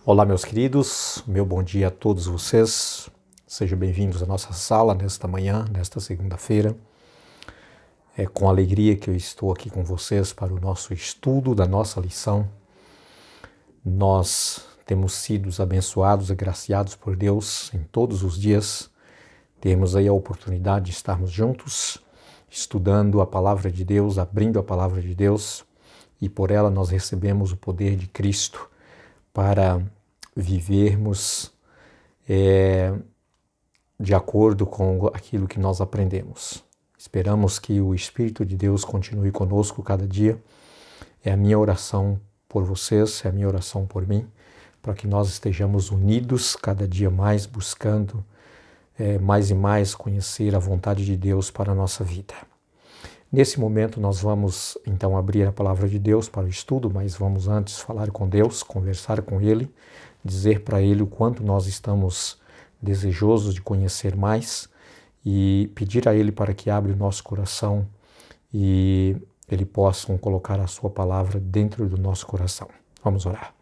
Olá, meus queridos, meu bom dia a todos vocês. Sejam bem-vindos à nossa sala nesta manhã, nesta segunda-feira. É com alegria que eu estou aqui com vocês para o nosso estudo da nossa lição. Nós temos sido abençoados, agraciados por Deus em todos os dias. Temos aí a oportunidade de estarmos juntos, estudando a palavra de Deus, abrindo a palavra de Deus, e por ela nós recebemos o poder de Cristo para vivermos de acordo com aquilo que nós aprendemos. Esperamos que o Espírito de Deus continue conosco cada dia. É a minha oração por vocês, é a minha oração por mim, para que nós estejamos unidos cada dia mais, buscando mais e mais conhecer a vontade de Deus para a nossa vida. Nesse momento nós vamos então abrir a palavra de Deus para o estudo, mas vamos antes falar com Deus, conversar com Ele, dizer para Ele o quanto nós estamos desejosos de conhecer mais e pedir a Ele para que abra o nosso coração e Ele possa colocar a sua palavra dentro do nosso coração. Vamos orar.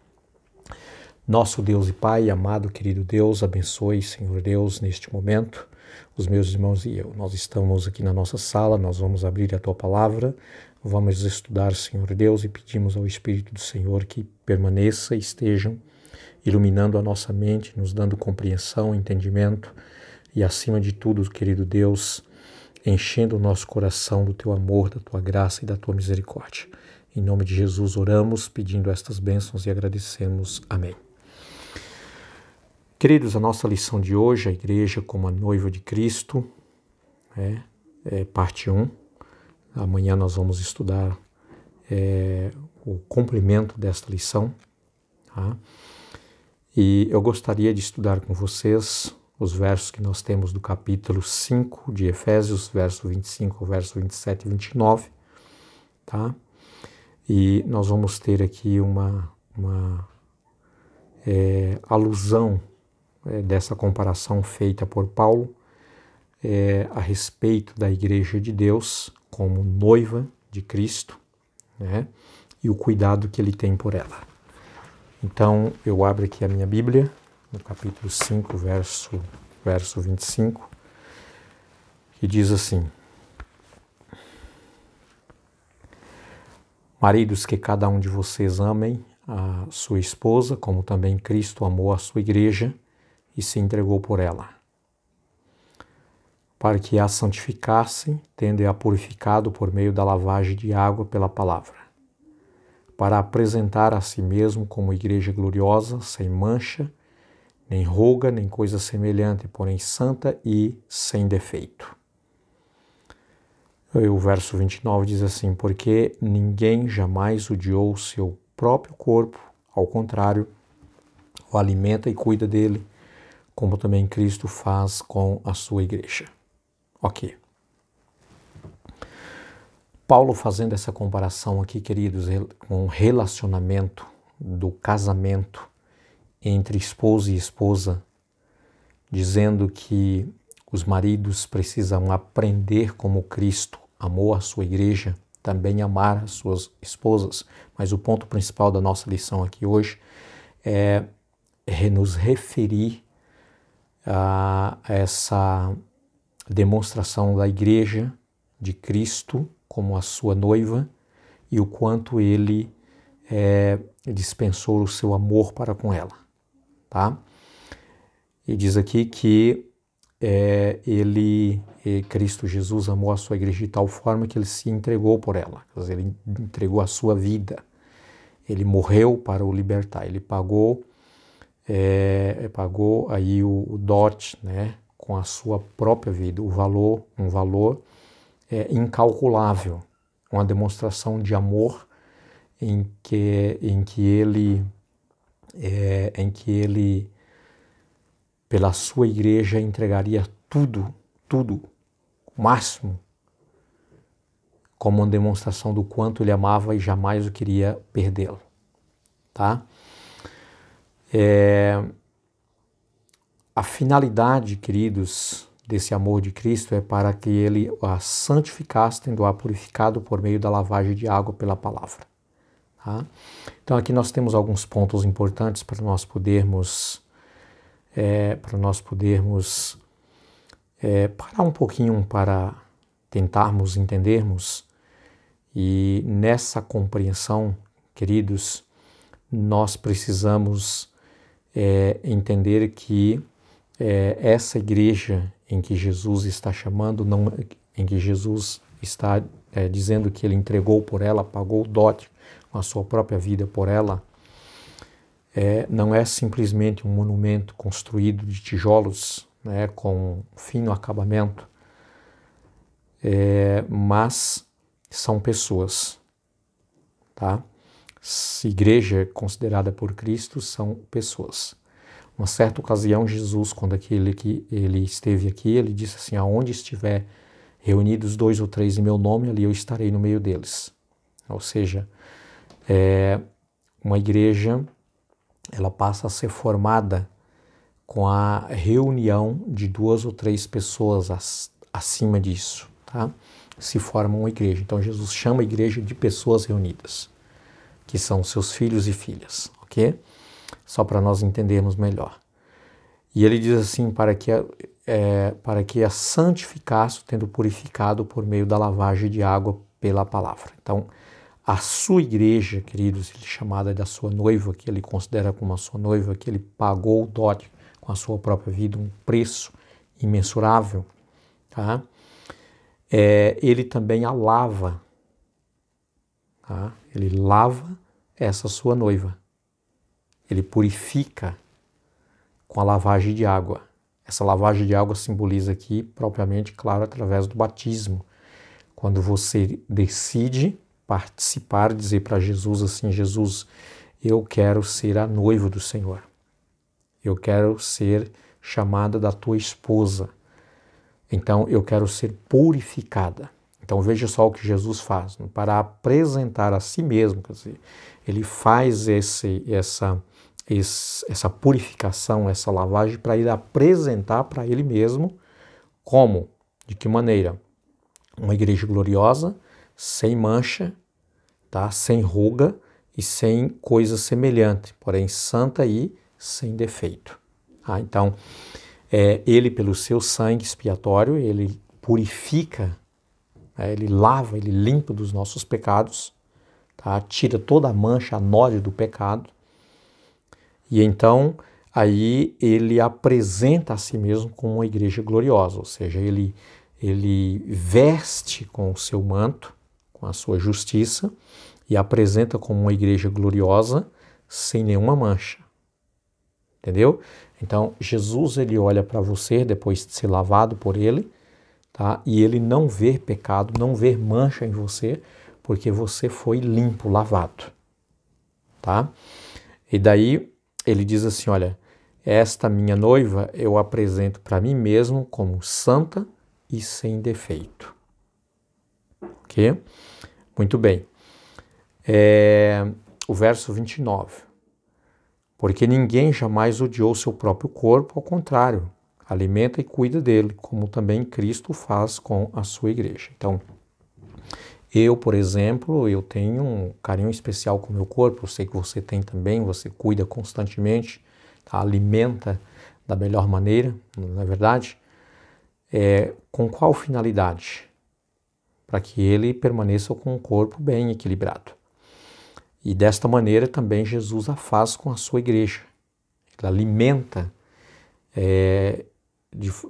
Nosso Deus e Pai, amado, querido Deus, abençoe, Senhor Deus, neste momento, os meus irmãos e eu. Nós estamos aqui na nossa sala, nós vamos abrir a Tua palavra, vamos estudar, Senhor Deus, e pedimos ao Espírito do Senhor que permaneça e esteja iluminando a nossa mente, nos dando compreensão, entendimento e, acima de tudo, querido Deus, enchendo o nosso coração do Teu amor, da Tua graça e da Tua misericórdia. Em nome de Jesus oramos, pedindo estas bênçãos e agradecemos. Amém. Queridos, a nossa lição de hoje, a igreja como a noiva de Cristo, parte 1. Amanhã nós vamos estudar o complemento desta lição. Tá? E eu gostaria de estudar com vocês os versos que nós temos do capítulo 5 de Efésios, verso 25, verso 27 e 29. Tá? E nós vamos ter aqui uma alusão dessa comparação feita por Paulo a respeito da Igreja de Deus como noiva de Cristo, né? E o cuidado que ele tem por ela. Então, eu abro aqui a minha Bíblia, no capítulo 5, verso 25, que diz assim: Maridos, que cada um de vocês amem a sua esposa, como também Cristo amou a sua igreja e se entregou por ela, para que a santificassem, tendo-a purificado por meio da lavagem de água pela palavra, para apresentar a si mesmo como igreja gloriosa, sem mancha, nem ruga, nem coisa semelhante, porém santa e sem defeito. E o verso 29 diz assim: porque ninguém jamais odiou o seu próprio corpo, ao contrário, o alimenta e cuida dele, como também Cristo faz com a sua igreja. Ok. Paulo fazendo essa comparação aqui, queridos, com o relacionamento do casamento entre esposo e esposa, dizendo que os maridos precisam aprender como Cristo amou a sua igreja, também amar as suas esposas. Mas o ponto principal da nossa lição aqui hoje é nos referir a essa demonstração da igreja de Cristo como a sua noiva e o quanto ele dispensou o seu amor para com ela, tá? E diz aqui que Cristo Jesus amou a sua igreja de tal forma que ele se entregou por ela, quer dizer, ele entregou a sua vida, ele morreu para o libertar, ele pagou aí o dote, né, com a sua própria vida, um valor incalculável, uma demonstração de amor em que ele pela sua igreja entregaria tudo, o máximo, como uma demonstração do quanto ele amava e jamais o queria perdê-lo, tá? A finalidade, queridos, desse amor de Cristo é para que ele a santificasse, tendo-a purificado por meio da lavagem de água pela palavra. Tá? Então aqui nós temos alguns pontos importantes para nós podermos parar um pouquinho para tentarmos entendermos. E nessa compreensão, queridos, nós precisamos entender que essa igreja em que Jesus está chamando, em que Jesus está dizendo que ele entregou por ela, pagou o dote com a sua própria vida por ela, não é simplesmente um monumento construído de tijolos, né, com fino acabamento, mas são pessoas, tá? Igreja considerada por Cristo são pessoas. Uma certa ocasião, Jesus, quando ele esteve aqui, ele disse assim: aonde estiver reunidos 2 ou 3 em meu nome, ali eu estarei no meio deles. Ou seja, uma igreja, ela passa a ser formada com a reunião de 2 ou 3 pessoas acima disso, tá? Se forma uma igreja. Então Jesus chama a igreja de pessoas reunidas, que são seus filhos e filhas, ok? Só para nós entendermos melhor. E ele diz assim, para que a santificasse, tendo purificado por meio da lavagem de água pela palavra. Então, a sua igreja, queridos, ele chamada da sua noiva, que ele considera como a sua noiva, que ele pagou o dote com a sua própria vida, um preço imensurável, tá? Ele também a lava, tá? Ele lava essa sua noiva, ele purifica com a lavagem de água. Essa lavagem de água simboliza aqui, propriamente, claro, através do batismo. Quando você decide participar, dizer para Jesus assim: Jesus, eu quero ser a noiva do Senhor. Eu quero ser chamada da tua esposa. Então, eu quero ser purificada. Então, veja só o que Jesus faz. Para apresentar a si mesmo, quer dizer, ele faz essa purificação, essa lavagem, para ele apresentar para ele mesmo como, de que maneira? Uma igreja gloriosa, sem mancha, tá? Sem ruga e sem coisa semelhante, porém santa e sem defeito. Tá? Então, ele, pelo seu sangue expiatório, ele purifica, ele lava, ele limpa dos nossos pecados, tá? Tira toda a mancha, a nódoa do pecado. E então, aí ele apresenta a si mesmo como uma igreja gloriosa, ou seja, ele veste com o seu manto, com a sua justiça, e apresenta como uma igreja gloriosa, sem nenhuma mancha. Entendeu? Então, Jesus, ele olha para você depois de ser lavado por ele, tá? E ele não vê pecado, não vê mancha em você, porque você foi limpo, lavado, tá? E daí ele diz assim, olha, esta minha noiva eu apresento para mim mesmo como santa e sem defeito. Ok? Muito bem. O verso 29. Porque ninguém jamais odiou seu próprio corpo, ao contrário, alimenta e cuida dele, como também Cristo faz com a sua igreja. Então, eu, por exemplo, eu tenho um carinho especial com o meu corpo, eu sei que você tem também, você cuida constantemente, tá? Alimenta da melhor maneira, não é verdade? Com qual finalidade? Para que ele permaneça com um corpo bem equilibrado. E desta maneira também Jesus a faz com a sua igreja. Ele alimenta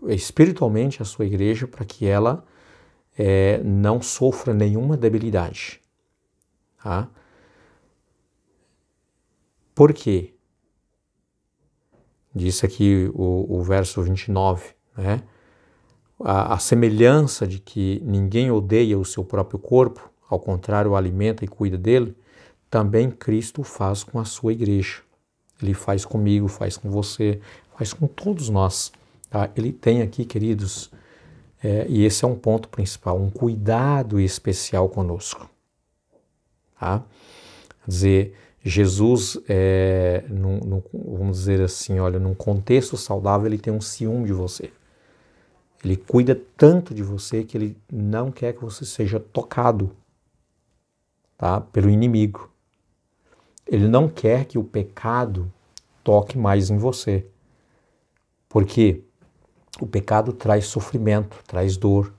espiritualmente a sua igreja para que ela não sofra nenhuma debilidade. Tá? Por quê? Diz aqui o verso 29, né? A semelhança de que ninguém odeia o seu próprio corpo, ao contrário, o alimenta e cuida dele, também Cristo faz com a sua igreja. Ele faz comigo, faz com você, faz com todos nós. Tá? Ele tem aqui, queridos, e esse é um ponto principal, um cuidado especial conosco. Tá? Quer dizer, Jesus, vamos dizer assim, olha, num contexto saudável, ele tem um ciúme de você. Ele cuida tanto de você que ele não quer que você seja tocado, tá, pelo inimigo. Ele não quer que o pecado toque mais em você. Porque o pecado traz sofrimento, traz dor,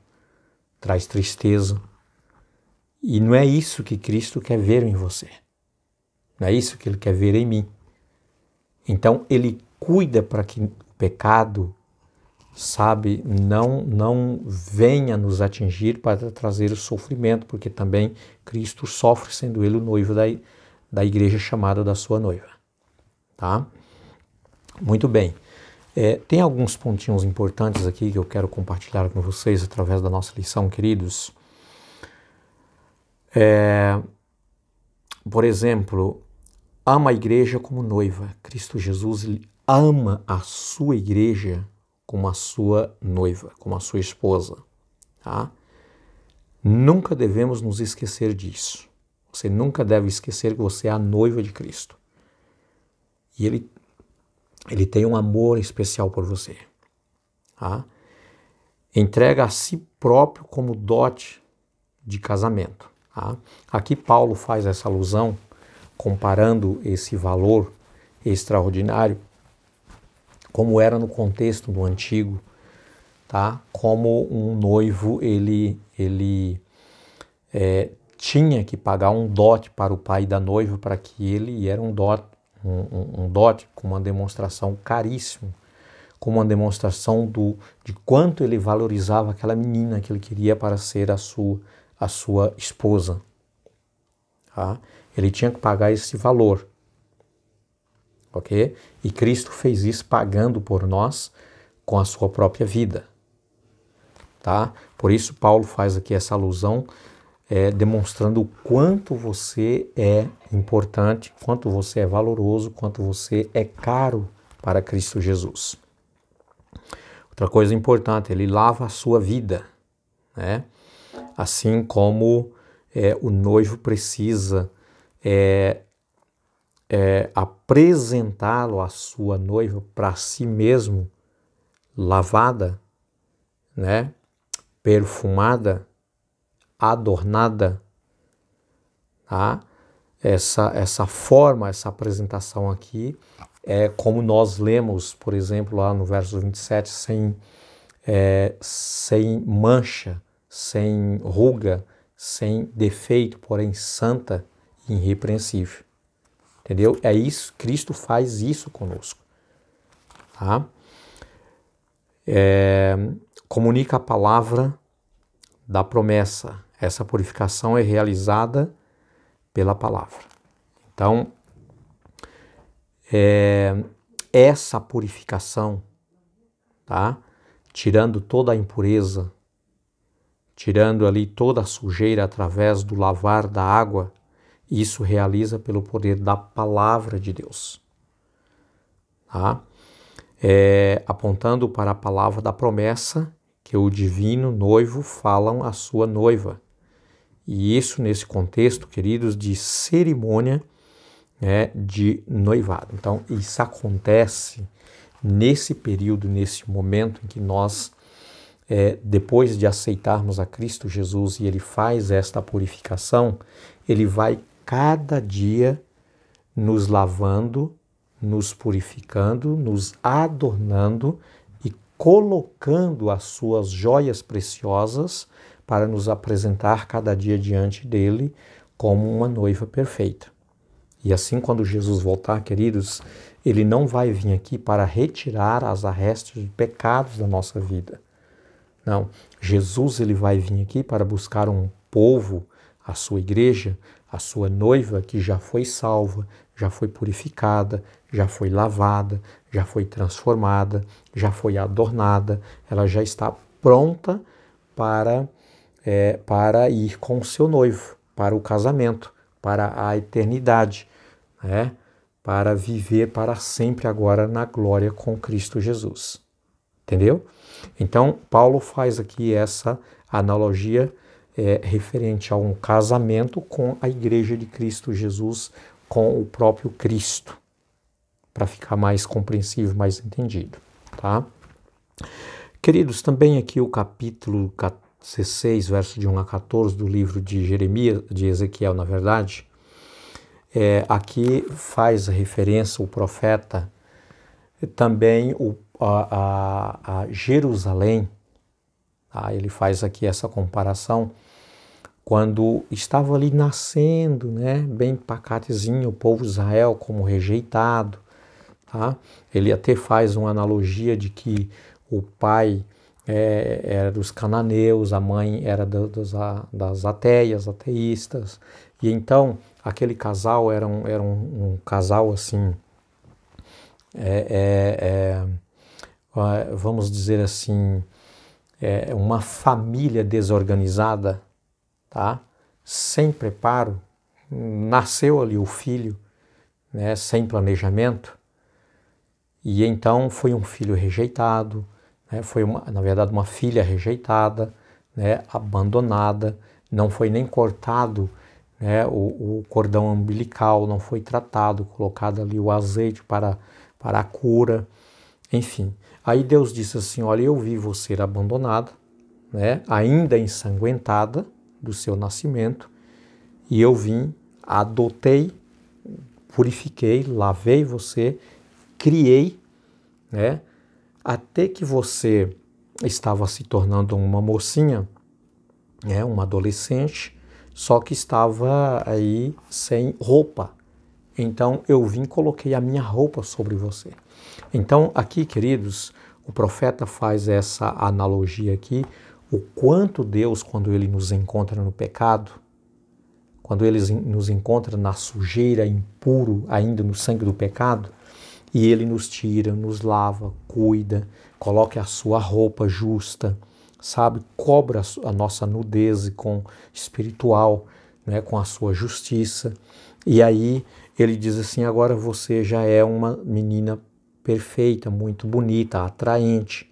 traz tristeza. E não é isso que Cristo quer ver em você. Não é isso que Ele quer ver em mim. Então, Ele cuida para que o pecado, sabe, não venha nos atingir para trazer o sofrimento, porque também Cristo sofre sendo Ele o noivo da igreja chamada da sua noiva. Tá? Muito bem. Tem alguns pontinhos importantes aqui que eu quero compartilhar com vocês através da nossa lição, queridos. Por exemplo, ama a igreja como noiva. Cristo Jesus ele ama a sua igreja como a sua noiva, como a sua esposa. Tá? Nunca devemos nos esquecer disso. Você nunca deve esquecer que você é a noiva de Cristo. E Ele tem um amor especial por você. Tá? Entrega a si próprio como dote de casamento. Tá? Aqui Paulo faz essa alusão, comparando esse valor extraordinário, como era no contexto do antigo, tá? Como um noivo ele tinha que pagar um dote para o pai da noiva para que ele era um dote com uma demonstração caríssimo, com uma demonstração de quanto ele valorizava aquela menina que ele queria para ser a sua esposa. Tá? Ele tinha que pagar esse valor. Ok? E Cristo fez isso pagando por nós com a sua própria vida. Tá? Por isso Paulo faz aqui essa alusão, demonstrando o quanto você é importante, quanto você é valoroso, quanto você é caro para Cristo Jesus. Outra coisa importante, ele lava a sua vida, né? Assim como o noivo precisa apresentá-lo à sua noiva para si mesmo, lavada, né? Perfumada, adornada, tá? Essa forma, essa apresentação aqui é como nós lemos, por exemplo, lá no verso 27, sem mancha, sem ruga, sem defeito, porém santa e irrepreensível. Entendeu? É isso, Cristo faz isso conosco. Tá? Comunica a palavra da promessa. Essa purificação é realizada pela palavra. Então, essa purificação, tá? Tirando toda a impureza, tirando ali toda a sujeira através do lavar da água, isso realiza pelo poder da palavra de Deus. Tá? Apontando para a palavra da promessa que o divino noivo falam à sua noiva. E isso nesse contexto, queridos, de cerimônia, de noivado. Então, isso acontece nesse período, nesse momento em que nós, depois de aceitarmos a Cristo Jesus e Ele faz esta purificação, Ele vai cada dia nos lavando, nos purificando, nos adornando e colocando as suas joias preciosas para nos apresentar cada dia diante dele como uma noiva perfeita. E assim, quando Jesus voltar, queridos, ele não vai vir aqui para retirar as arestas de pecados da nossa vida. Não, Jesus ele vai vir aqui para buscar um povo, a sua igreja, a sua noiva que já foi salva, já foi purificada, já foi lavada, já foi transformada, já foi adornada, ela já está pronta para ir com o seu noivo, para o casamento, para a eternidade, para viver para sempre agora na glória com Cristo Jesus. Entendeu? Então, Paulo faz aqui essa analogia referente a um casamento com a igreja de Cristo Jesus, com o próprio Cristo, para ficar mais compreensível, mais entendido, tá? Queridos, também aqui o capítulo 16, verso de 1 a 14 do livro de Jeremias, de Ezequiel, na verdade, aqui faz referência o profeta também a Jerusalém. Tá? Ele faz aqui essa comparação quando estava ali nascendo, né, bem pacatezinho, o povo de Israel como rejeitado. Tá? Ele até faz uma analogia de que o pai era dos cananeus, a mãe era das ateístas. E então aquele casal era um casal assim, vamos dizer assim, uma família desorganizada, tá? Sem preparo. Nasceu ali o filho, né, sem planejamento. E então foi um filho rejeitado, né, foi na verdade uma filha rejeitada, né, abandonada, não foi nem cortado, né, o cordão umbilical, não foi tratado, colocado ali o azeite para a cura, enfim. Aí Deus disse assim, olha, eu vi você abandonada, né, ainda ensanguentada do seu nascimento, e eu vim, adotei, purifiquei, lavei você, criei, né, até que você estava se tornando uma mocinha, né, uma adolescente, só que estava aí sem roupa. Então eu vim e coloquei a minha roupa sobre você. Então aqui, queridos, o profeta faz essa analogia aqui, o quanto Deus, quando Ele nos encontra no pecado, quando Ele nos encontra na sujeira, impuro, ainda no sangue do pecado, e Ele nos tira, nos lava, cuida, coloca a sua roupa justa, sabe, cobra a nossa nudez espiritual, né, com a sua justiça. E aí Ele diz assim, agora você já é uma menina perfeita, muito bonita, atraente,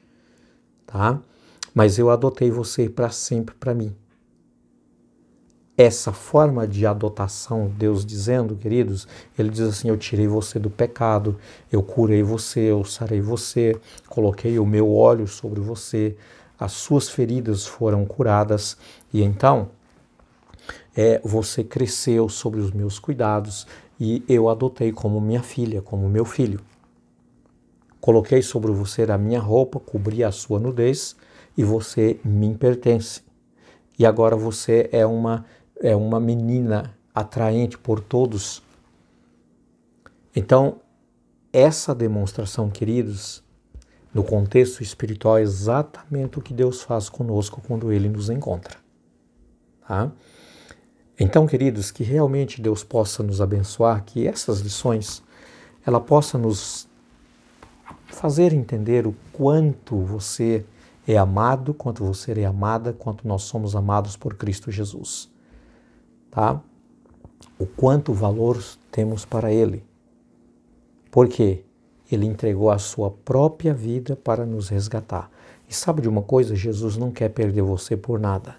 tá? Mas eu adotei você para sempre para mim. Essa forma de adotação, Deus dizendo, queridos, Ele diz assim, eu tirei você do pecado, eu curei você, eu sarei você, coloquei o meu óleo sobre você, as suas feridas foram curadas, e então você cresceu sobre os meus cuidados, e eu adotei como minha filha, como meu filho. Coloquei sobre você a minha roupa, cobri a sua nudez, e você me pertence. E agora você é uma menina atraente por todos. Então, essa demonstração, queridos, no contexto espiritual, é exatamente o que Deus faz conosco quando Ele nos encontra. Tá? Então, queridos, que realmente Deus possa nos abençoar, que essas lições, ela possa nos fazer entender o quanto você é amado, quanto você é amada, quanto nós somos amados por Cristo Jesus. Tá? O quanto valor temos para Ele. Por quê? Ele entregou a sua própria vida para nos resgatar. E sabe de uma coisa? Jesus não quer perder você por nada.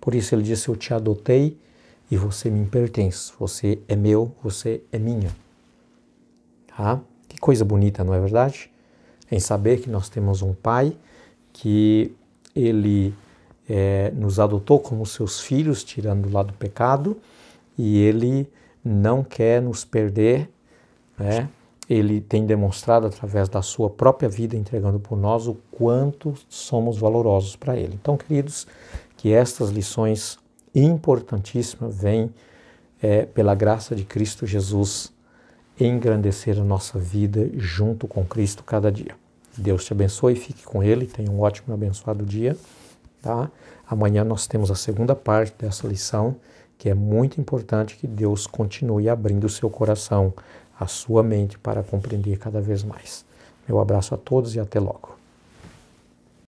Por isso Ele disse, eu te adotei e você me pertence. Você é meu, você é minha. Tá? Que coisa bonita, não é verdade? Em saber que nós temos um Pai que Ele nos adotou como seus filhos, tirando lá do pecado, e Ele não quer nos perder, né? Ele tem demonstrado através da sua própria vida, entregando por nós, o quanto somos valorosos para Ele. Então, queridos, que estas lições importantíssimas venham, pela graça de Cristo Jesus, engrandecer a nossa vida junto com Cristo cada dia. Deus te abençoe, fique com Ele, tenha um ótimo e abençoado dia. Tá? Amanhã nós temos a segunda parte dessa lição, que é muito importante que Deus continue abrindo o seu coração, a sua mente, para compreender cada vez mais. Meu abraço a todos e até logo.